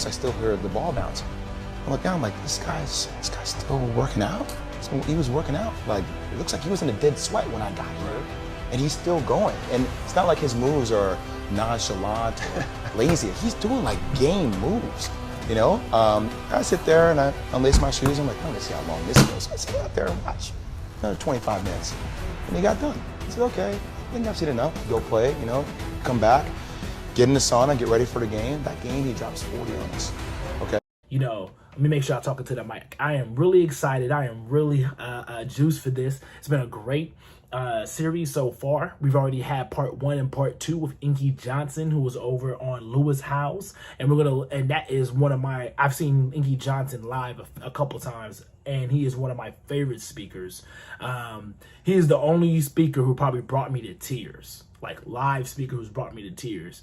I still hear the ball bounce. I look down, I'm like, this guy's still working out? So he was working out. Like, it looks like he was in a dead sweat when I got here. And he's still going. And it's not like his moves are nonchalant, lazy. He's doing like game moves, you know? I sit there and I unlace my shoes. I'm like, oh, let's see how long this goes. So I sit out there and watch. Another 25 minutes. And he got done. I said, okay, I think I've seen enough. Go play, you know, come back, get in the sauna, get ready for the game. That game, he drops 40 on us. Okay. You know, let me make sure I'm talking to the mic. I am really excited. I am really juiced for this. It's been a great series so far. We've already had part 1 and part 2 with Inky Johnson, who was over on Lewis House, and that is one of my. I've seen Inky Johnson live a couple times, and he is one of my favorite speakers. He is the only speaker who probably brought me to tears, like live speaker who's brought me to tears.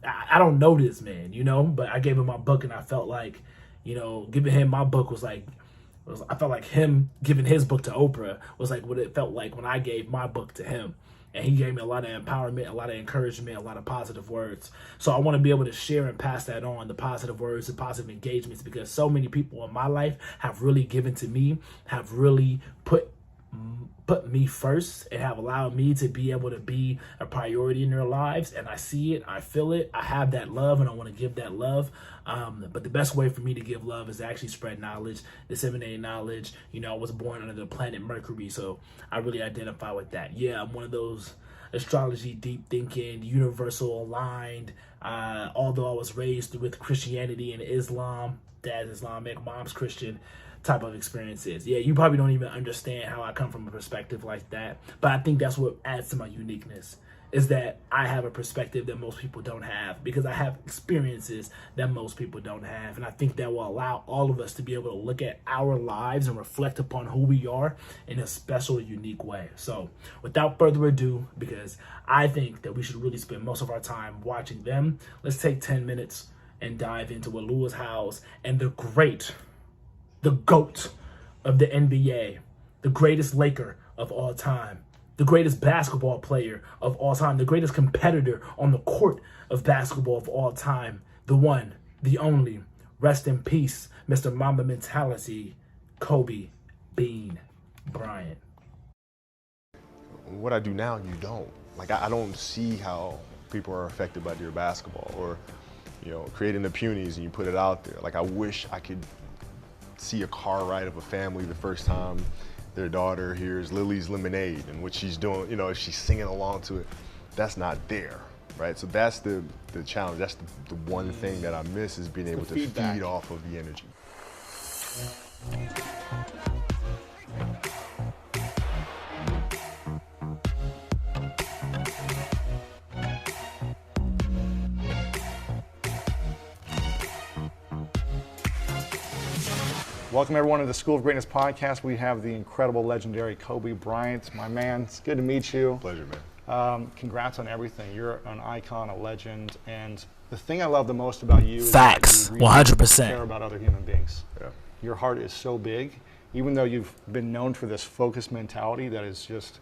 I don't know this man, you know, but I gave him my book, and I felt like, you know, giving him my book I felt like him giving his book to Oprah was like what it felt like when I gave my book to him. And he gave me a lot of empowerment, a lot of encouragement, a lot of positive words. So I want to be able to share and pass that on, the positive words and positive engagements, because so many people in my life have really given to me, have really put me first, and have allowed me to be able to be a priority in their lives. And I see it, I feel it, I have that love, and I want to give that love. But the best way for me to give love is to actually spread knowledge, disseminate knowledge. You know, I was born under the planet Mercury, so I really identify with that. Yeah, I'm one of those astrology, deep thinking, universal aligned, although I was raised with Christianity and Islam, dad's Islamic, mom's Christian, type of experiences. Yeah, you probably don't even understand how I come from a perspective like that, but I think that's what adds to my uniqueness, is that I have a perspective that most people don't have, because I have experiences that most people don't have. And I think that will allow all of us to be able to look at our lives and reflect upon who we are in a special, unique way. So without further ado, because I think that we should really spend most of our time watching them, let's take 10 minutes and dive into what Lewis Howes and the GOAT of the NBA, the greatest Laker of all time, the greatest basketball player of all time, the greatest competitor on the court of basketball of all time, the one, the only, rest in peace, Mr. Mamba Mentality, Kobe Bean Bryant. What I do now, you don't. Like, I don't see how people are affected by your basketball, or, you know, creating the punies and you put it out there. Like, I wish I could see a car ride of a family the first time their daughter hears Lily's Lemonade and what she's doing, you know, if she's singing along to it. That's not there, right? So that's the challenge. That's the one thing that I miss, is being able to feed off of the energy. Welcome everyone to the School of Greatness podcast. We have the incredible, legendary Kobe Bryant. My man, it's good to meet you. Pleasure, man. Congrats on everything. You're an icon, a legend, and the thing I love the most about you is facts, that you really 100% care about other human beings. Yeah. Your heart is so big, even though you've been known for this focused mentality that is just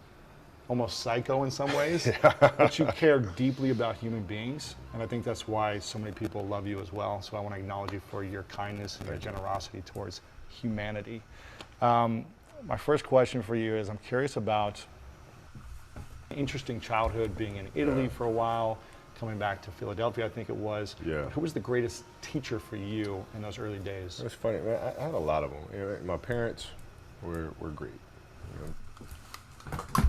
almost psycho in some ways, but you care deeply about human beings, and I think that's why so many people love you as well. So I want to acknowledge you for your kindness and your generosity towards humanity. My first question for you is, I'm curious about interesting childhood, being in Italy for a while, coming back to Philadelphia, I think it was. Yeah. Who was the greatest teacher for you in those early days? It's funny, man. I had a lot of them. You know, my parents were great. You know.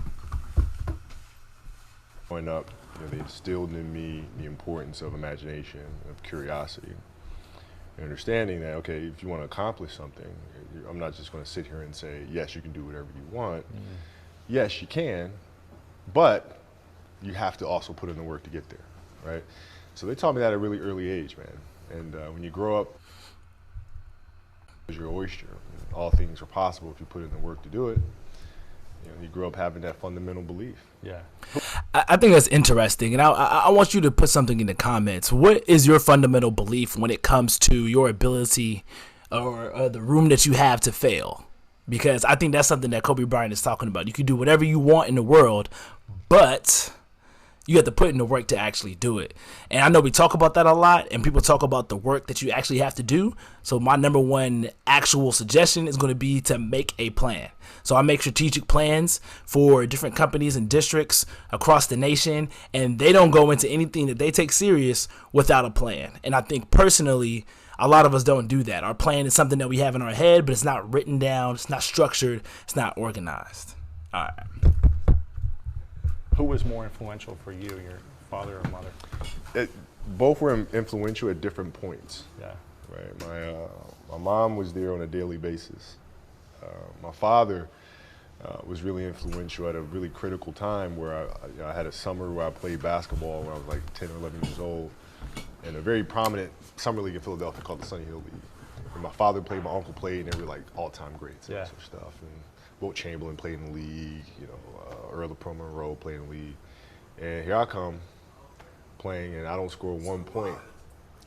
Growing up, you know, they instilled in me the importance of imagination, of curiosity. Understanding that, okay, if you want to accomplish something, I'm not just going to sit here and say, yes, you can do whatever you want. Yes, you can, but you have to also put in the work to get there, right? So they taught me that at a really early age, man. And when you grow up, it's your oyster. All things are possible if you put in the work to do it. You know, you grow up having that fundamental belief. Yeah. I think that's interesting, and I want you to put something in the comments. What is your fundamental belief when it comes to your ability or the room that you have to fail? Because I think that's something that Kobe Bryant is talking about. You can do whatever you want in the world, but You have to put in the work to actually do it. And I know we talk about that a lot, and people talk about the work that you actually have to do. So my number one actual suggestion is going to be to make a plan. So I make strategic plans for different companies and districts across the nation, and they don't go into anything that they take serious without a plan. And I think personally, a lot of us don't do that. Our plan is something that we have in our head, but it's not written down, it's not structured, it's not organized. All right. Who was more influential for you, your father or mother? Both were influential at different points. Yeah. Right. My mom was there on a daily basis. My father was really influential at a really critical time where I had a summer where I played basketball when I was like 10 or 11 years old, in a very prominent summer league in Philadelphia called the Sunny Hill League. And my father played, my uncle played, and they were like all-time greats and sort of stuff. And Wilt Chamberlain played in the league, Earl of Pro Monroe played in the league. And here I come playing, and I don't score 1 point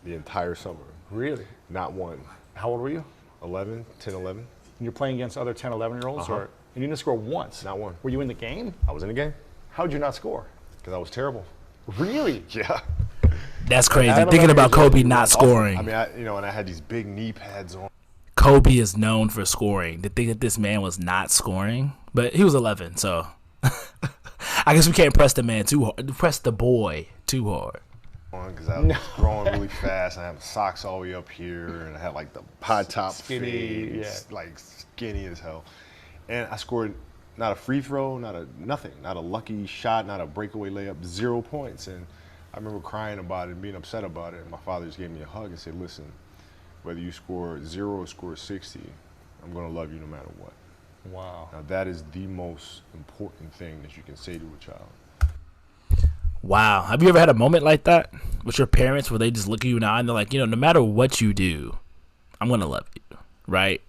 the entire summer. Really? Not one. How old were you? 11, 10, 11. And you're playing against other 10, 11-year-olds? Uh-huh. And you didn't score once? Not one. Were you in the game? I was in the game. How'd you not score? Because I was terrible. Really? Yeah. That's crazy. I don't Thinking know about how you Kobe do not that. scoring. I mean, and I had these big knee pads on. Kobe is known for scoring. To think that this man was not scoring, but he was 11, so I guess we can't press the man too hard. Press the boy too hard. Because I was growing really fast. I had socks all the way up here, and I had like the high top Skinny, fades, like skinny as hell. And I scored not a free throw, nothing, not a lucky shot, not a breakaway layup, 0 points. And I remember crying about it and being upset about it. And my father just gave me a hug and said, "Listen, whether you score 0 or score 60, I'm going to love you no matter what." Wow. Now that is the most important thing that you can say to a child. Wow. Have you ever had a moment like that with your parents where they just look at you in the eye and they're like, no matter what you do, I'm going to love you, right?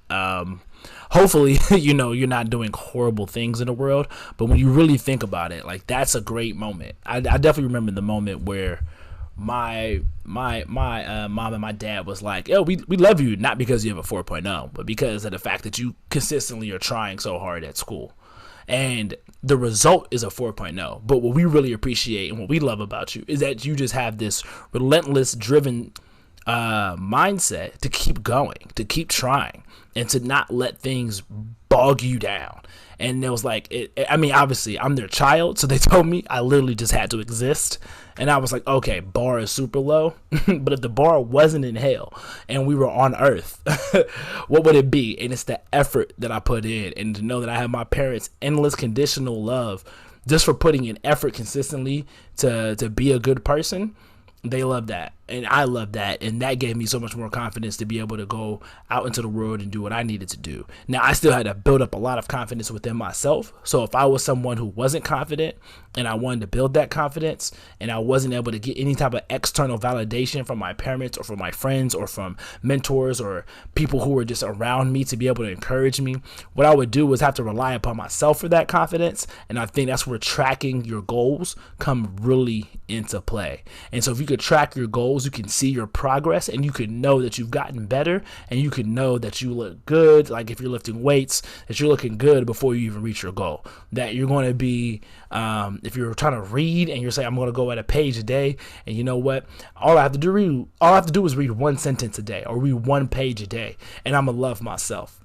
Hopefully, you're not doing horrible things in the world, but when you really think about it, like, that's a great moment. I definitely remember the moment where my mom and my dad was like, "Yo, we love you, not because you have a 4.0, but because of the fact that you consistently are trying so hard at school." And the result is a 4.0. But what we really appreciate and what we love about you is that you just have this relentless, driven mindset to keep going, to keep trying, and to not let things bog you down. And it was like, obviously, I'm their child, so they told me I literally just had to exist. And I was like, okay, bar is super low, but if the bar wasn't in hell and we were on earth, what would it be? And it's the effort that I put in, and to know that I have my parents' endless conditional love just for putting in effort consistently to be a good person. They love that, and I love that, and that gave me so much more confidence to be able to go out into the world and do what I needed to do. Now, I still had to build up a lot of confidence within myself, so if I was someone who wasn't confident and I wanted to build that confidence and I wasn't able to get any type of external validation from my parents or from my friends or from mentors or people who were just around me to be able to encourage me, what I would do was have to rely upon myself for that confidence, and I think that's where tracking your goals come really into play. And so if you could track your goals, you can see your progress, and you can know that you've gotten better, and you can know that you look good. Like if you're lifting weights, that you're looking good before you even reach your goal. That you're going to be, if you're trying to read and you're saying, I'm going to go at a page a day, and you know what? All I have to do is read one sentence a day or read one page a day, and I'm going to love myself.